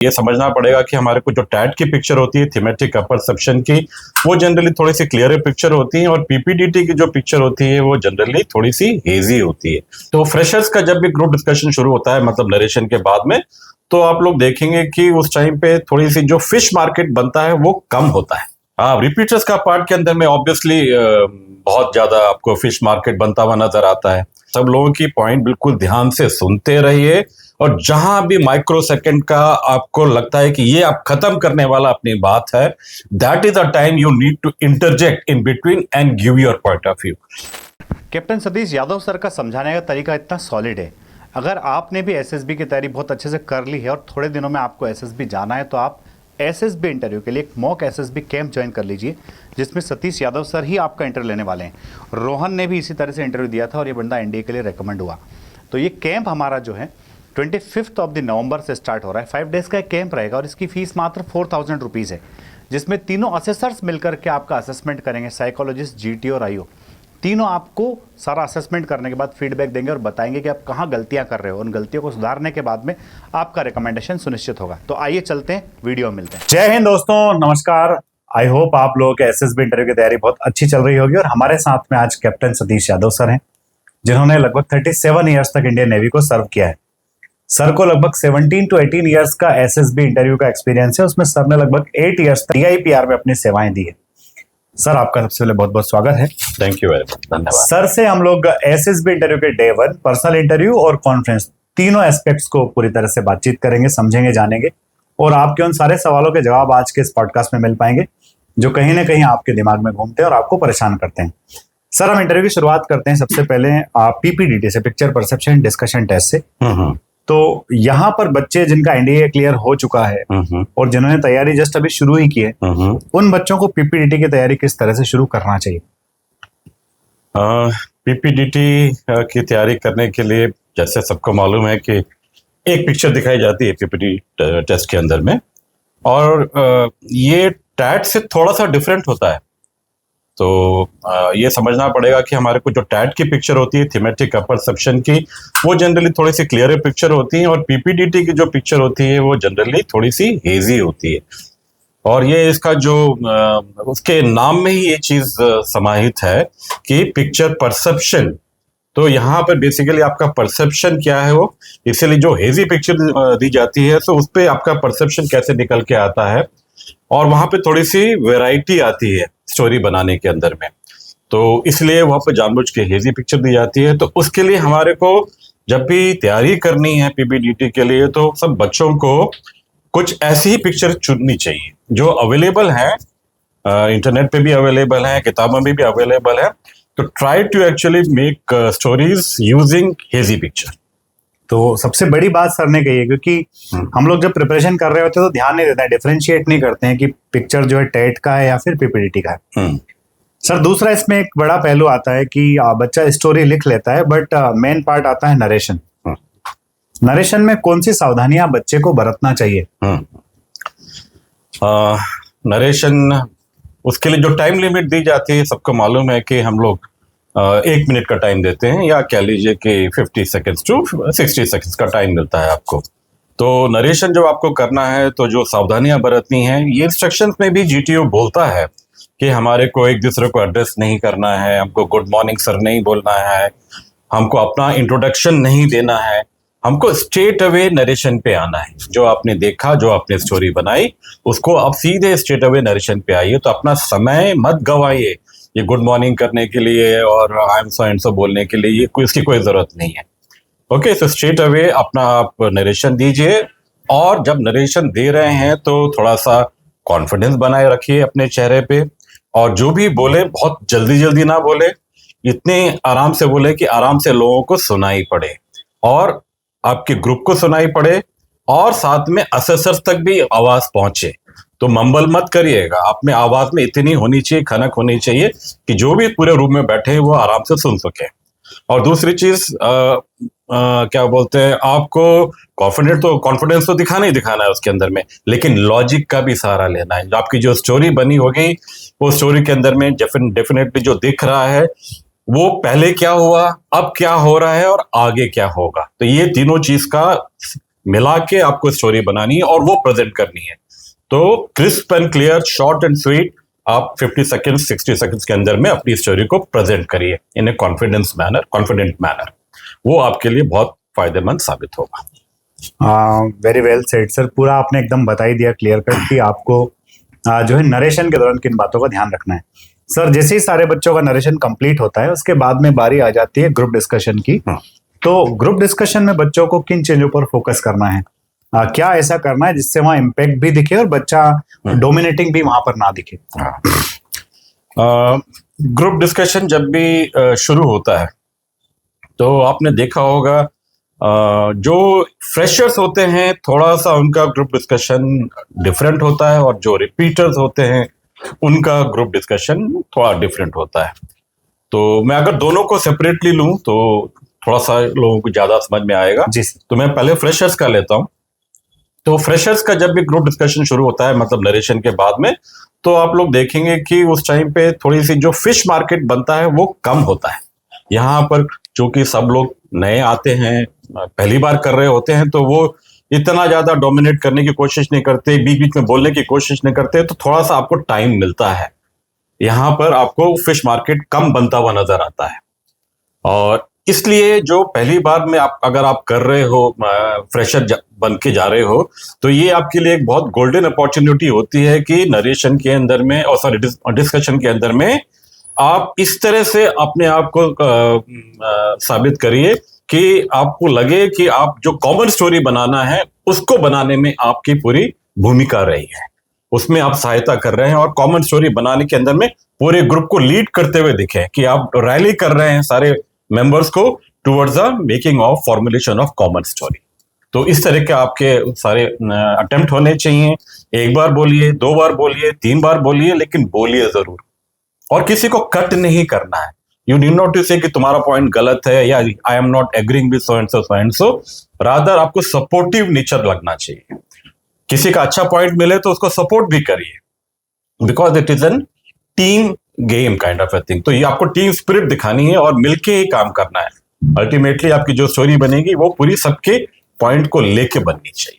ये समझना पड़ेगा कि हमारे को जो टैट की पिक्चर होती है थीमेटिक परसेप्शन की, वो जनरली थोड़ी सी क्लियर पिक्चर होती है, और पीपीडीटी की जो पिक्चर होती है वो जनरली थोड़ी सी हेजी होती है। तो फ्रेशर्स का जब भी ग्रुप डिस्कशन शुरू होता है, मतलब नरेशन के बाद में, तो आप लोग देखेंगे कि उस टाइम पे थोड़ी सी जो फिश मार्केट बनता है वो कम होता है। हाँ, रिपीटर्स का पार्ट के अंदर में ऑब्वियसली बहुत ज्यादा आपको फिश मार्केट बनता हुआ नजर आता है। सब लोगों की पॉइंट बिल्कुल ध्यान से सुनते रहिए, और जहां भी माइक्रो सेकंड का आपको लगता है कि ये आप खत्म करने वाला अपनी बात है, that is the time you need to interject in between and give your point of view. Captain Satish Yadav sir का समझाने का तरीका इतना सॉलिड है। अगर आपने भी एसएसबी की तैयारी बहुत अच्छे से कर ली है और थोड़े दिनों में आपको एसएसबी जाना है, तो आप एसएसबी इंटरव्यू के लिए एक मॉक एसएसबी कैंप ज्वाइन कर लीजिए, जिसमें सतीश यादव सर ही आपका इंटरव्यू लेने वाले हैं। रोहन ने भी इसी तरह से इंटरव्यू दिया था और ये बंदा एनडीए के लिए रिकमेंड हुआ। तो ये कैंप हमारा जो है 25 नवंबर से स्टार्ट हो रहा है। 5 डेज का एक कैंप रहेगा और इसकी फीस मात्र 4000 रुपीज़ है, जिसमें तीनों असेसर्स मिलकर के आपका असेसमेंट करेंगे। साइकोलॉजिस्ट, जीटी और आईओ तीनों आपको सारा असेसमेंट करने के बाद फीडबैक देंगे और बताएंगे कि आप कहाँ गलतियां कर रहे हो। उन गलतियों को सुधारने के बाद में आपका रिकमेंडेशन सुनिश्चित होगा। तो आइए चलते हैं, वीडियो में मिलते हैं। जय हिंद दोस्तों, नमस्कार। आई होप आप लोगों के एसएसबी इंटरव्यू की तैयारी बहुत अच्छी चल रही होगी। और हमारे साथ में आज कैप्टन सतीश यादव सर हैं, जिन्होंने लगभग 37 ईयर्स तक इंडियन नेवी को सर्व किया है। सर को लगभग 17 to 18 ईयर्स का एसएसबी इंटरव्यू का एक्सपीरियंस है। उसमें सर ने लगभग 8 ईयर्स तक DIPR में अपनी सेवाएं दी है। सर, आपका सबसे पहले बहुत बहुत स्वागत है। थैंक यू वेरी मच, धन्यवाद। सर से हम लोग एसएसबी इंटरव्यू के डे 1, पर्सनल इंटरव्यू और कॉन्फ्रेंस, तीनों एस्पेक्ट्स को पूरी तरह से बातचीत करेंगे, समझेंगे, जानेंगे, और आपके उन सारे सवालों के जवाब आज के इस पॉडकास्ट में मिल पाएंगे जो कहीं ना कहीं आपके दिमाग में घूमते हैं और आपको परेशान करते हैं। सर, हम इंटरव्यू की शुरुआत करते हैं सबसे पहले पीपीडीटी से, पिक्चर परसेप्शन डिस्कशन टेस्ट से। तो यहाँ पर बच्चे जिनका एनडीए क्लियर हो चुका है और जिन्होंने तैयारी जस्ट अभी शुरू ही की है, उन बच्चों को पीपीडीटी की तैयारी किस तरह से शुरू करना चाहिए? पीपीडीटी की तैयारी करने के लिए, जैसे सबको मालूम है कि एक पिक्चर दिखाई जाती है पीपीटी टेस्ट के अंदर में, और ये टैट से थोड़ा सा डिफरेंट होता है। तो ये समझना पड़ेगा कि हमारे को जो टैट की पिक्चर होती है थीमेटिक परसेप्शन की, वो जनरली थोड़ी सी क्लियर पिक्चर होती है, और पीपीडीटी की जो पिक्चर होती है वो जनरली थोड़ी सी हेजी होती है। और ये इसका जो उसके नाम में ही ये चीज समाहित है कि पिक्चर परसेप्शन। तो यहाँ पर बेसिकली आपका परसेप्शन क्या है वो, इसीलिए जो हेजी पिक्चर दी जाती है, तो उस पर आपका परसेप्शन कैसे निकल के आता है, और वहां पे थोड़ी सी वैरायटी आती है स्टोरी बनाने के अंदर में। तो इसलिए वहां पे जानबूझ के हेजी पिक्चर दी जाती है। तो उसके लिए हमारे को जब भी तैयारी करनी है पीपीडीटी के लिए, तो सब बच्चों को कुछ ऐसी ही पिक्चर चुननी चाहिए जो अवेलेबल है, इंटरनेट पे भी अवेलेबल है, किताबों में भी अवेलेबल है। तो try to actually make stories using हेजी पिक्चर। तो सबसे बड़ी बात सर ने कही है, क्योंकि हम लोग जब प्रिपरेशन कर रहे होते हैं तो ध्यान नहीं देते हैं, डिफरेंशिएट नहीं करते हैं कि पिक्चर जो है टेट का है या फिर पीपीडीटी का है। सर, दूसरा इसमें एक बड़ा पहलू आता है कि बच्चा स्टोरी लिख लेता है, बट मेन पार्ट आता है नरेशन। नरेशन में कौन सी सावधानियां बच्चे को बरतना चाहिए? नरेशन, उसके लिए जो टाइम लिमिट दी जाती है, सबको मालूम है कि हम लोग 1 मिनट का टाइम देते हैं, या कह लीजिए कि 50 सेकेंड्स टू 60 सेकेंड्स का टाइम मिलता है आपको। तो नरेशन जब आपको करना है, तो जो सावधानियां बरतनी है, ये इंस्ट्रक्शंस में भी जीटीओ बोलता है कि हमारे को एक दूसरे को एड्रेस नहीं करना है, हमको गुड मॉर्निंग सर नहीं बोलना है, हमको अपना इंट्रोडक्शन नहीं देना है, हमको स्ट्रेट अवे नरेशन पे आना है। जो आपने देखा, जो आपने स्टोरी बनाई, उसको आप सीधे स्ट्रेट अवे नरेशन पे आइए। तो अपना समय मत गवाइए ये गुड मॉर्निंग करने के लिए और I am so and so बोलने के लिए, इसकी कोई जरूरत नहीं है। ओके, तो स्ट्रेट अवे अपना आप नरेशन दीजिए, और जब नरेशन दे रहे हैं तो थोड़ा सा कॉन्फिडेंस बनाए रखिए अपने चेहरे पे, और जो भी बोले बहुत जल्दी जल्दी ना बोले, इतने आराम से बोले कि आराम से लोगों को सुनाई पड़े, और आपके ग्रुप को सुनाई पड़े, और साथ में असेसर्स तक भी आवाज पहुंचे। तो मंबल मत करिएगा, आप में आवाज में इतनी होनी चाहिए, खनक होनी चाहिए कि जो भी पूरे रूम में बैठे हैं वो आराम से सुन सके। और दूसरी चीज क्या बोलते हैं, आपको कॉन्फिडेंस तो दिखाना ही दिखाना है उसके अंदर में, लेकिन लॉजिक का भी सहारा लेना है। आपकी जो स्टोरी बनी होगी, वो स्टोरी के अंदर में डेफिनेटली जो दिख रहा है वो पहले क्या हुआ, अब क्या हो रहा है और आगे क्या होगा। तो ये तीनों चीज का मिला के आपको स्टोरी बनानी है और वो प्रेजेंट करनी है। तो crisp and clear, short and sweet, आप 50 सेकंड्स 60 सेकंड्स के अंदर में अपनी स्टोरी को प्रेजेंट करिए इन ए कॉन्फिडेंट मैनर। वो आपके लिए बहुत फायदेमंद साबित होगा। वेरी वेल सेड सर, पूरा आपने एकदम बता ही दिया क्लियर कट कि आपको जो है नरेशन के दौरान किन बातों का ध्यान रखना है। सर जैसे ही सारे बच्चों का नरेशन कंप्लीट होता है उसके बाद में बारी आ जाती है ग्रुप डिस्कशन की। तो ग्रुप डिस्कशन में बच्चों को किन चीजों पर फोकस करना है, क्या ऐसा करना है जिससे वहां इम्पैक्ट भी दिखे और बच्चा डोमिनेटिंग भी वहां पर ना दिखे? ग्रुप डिस्कशन जब भी शुरू होता है तो आपने देखा होगा जो फ्रेशर्स होते हैं थोड़ा सा उनका ग्रुप डिस्कशन डिफरेंट होता है, और जो रिपीटर्स होते हैं उनका ग्रुप डिस्कशन थोड़ा डिफरेंट होता है। तो मैं अगर दोनों को सेपरेटली लूं तो थोड़ा सा लोगों को ज्यादा समझ में आएगा। जी। तो मैं पहले फ्रेशर्स का लेता हूं। तो फ्रेशर्स का जब भी ग्रुप डिस्कशन शुरू होता है, मतलब नरेशन के बाद में, तो आप लोग देखेंगे कि उस टाइम पे थोड़ी सी जो फिश मार्केट बनता है वो कम होता है। यहाँ पर चूंकि सब लोग नए आते हैं, पहली बार कर रहे होते हैं, तो वो इतना ज्यादा डोमिनेट करने की कोशिश नहीं करते, बीच बीच में बोलने की कोशिश नहीं करते, तो थोड़ा सा आपको टाइम मिलता है। यहाँ पर आपको फिश मार्केट कम बनता हुआ नजर आता है। और इसलिए जो पहली बार में अगर आप कर रहे हो, फ्रेशर बन के जा रहे हो, तो ये आपके लिए एक बहुत गोल्डन अपॉर्चुनिटी होती है कि नरेशन के अंदर में और सॉरी डिस्कशन के अंदर में आप इस तरह से अपने आप को साबित करिए कि आपको लगे कि आप जो कॉमन स्टोरी बनाना है उसको बनाने में आपकी पूरी भूमिका रही है, उसमें आप सहायता कर रहे हैं, और कॉमन स्टोरी बनाने के अंदर में पूरे ग्रुप को लीड करते हुए दिखे कि आप रैली कर रहे हैं सारे मेंबर्स को towards the making of formulation of common story. तो इस तरह के आपके सारे अटेम्प्ट होने चाहिए। एक बार बोलिए, 2 बार बोलिए, 3 बार बोलिए, लेकिन बोलिए जरूर। और किसी को कट नहीं करना है। यू नीड नॉट टू से कि तुम्हारा पॉइंट गलत है या I am not agreeing with so and so and so. Rather आपको सपोर्टिव नेचर लगना चाहिए। किसी का अच्छा पॉइंट मिले तो उसको सपोर्ट भी करिए, because it is an team game kind of a thing. तो ये आपको टीम स्पिरिट दिखानी है और मिलके ही काम करना है। अल्टीमेटली आपकी जो स्टोरी बनेगी वो पूरी सबके पॉइंट को लेके बननी चाहिए।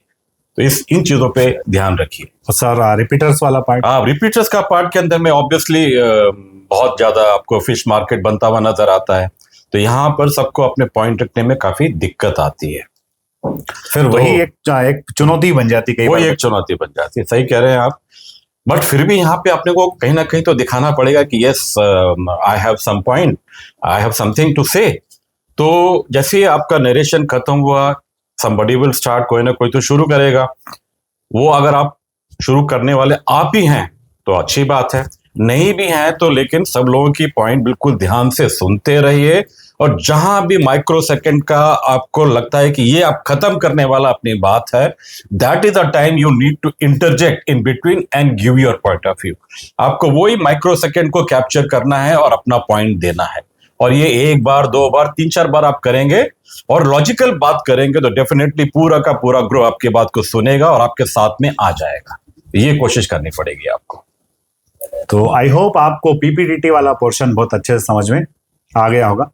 तो इन चीजों पे ध्यान रखिए। तो सर रिपीटर्स वाला पार्ट? रिपीटर्स का पार्ट के अंदर में ऑब्वियसली बहुत ज्यादा आपको फिश मार्केट बनता हुआ नजर आता है। तो यहाँ पर सबको अपने पॉइंट रखने में काफी दिक्कत आती है। फिर वही एक चुनौती बन जाती है। वही एक चुनौती बन जाती है, सही कह रहे हैं आप। बट फिर भी यहाँ पे अपने को कहीं ना कहीं तो दिखाना पड़ेगा कि yes I have some point, I have something to say. तो जैसे ही आपका नरेशन खत्म हुआ, somebody will start, कोई ना कोई तो शुरू करेगा। वो अगर आप शुरू करने वाले आप ही हैं तो अच्छी बात है, नहीं भी हैं तो लेकिन सब लोगों की पॉइंट बिल्कुल ध्यान से सुनते रहिए। और जहां भी माइक्रो सेकंड का आपको लगता है कि ये आप खत्म करने वाला अपनी बात है, that is the time you need to interject in between and give your point of view. आपको वही माइक्रो सेकंड को कैप्चर करना है और अपना पॉइंट देना है। और ये 1 बार 2 बार 3-4 बार आप करेंगे और लॉजिकल बात करेंगे तो डेफिनेटली पूरा का पूरा ग्रुप आपकी बात को सुनेगा और आपके साथ में आ जाएगा। ये कोशिश करनी पड़ेगी आपको। तो आई होप आपको पीपीटीटी वाला पोर्शन बहुत अच्छे से समझ में आ गया होगा।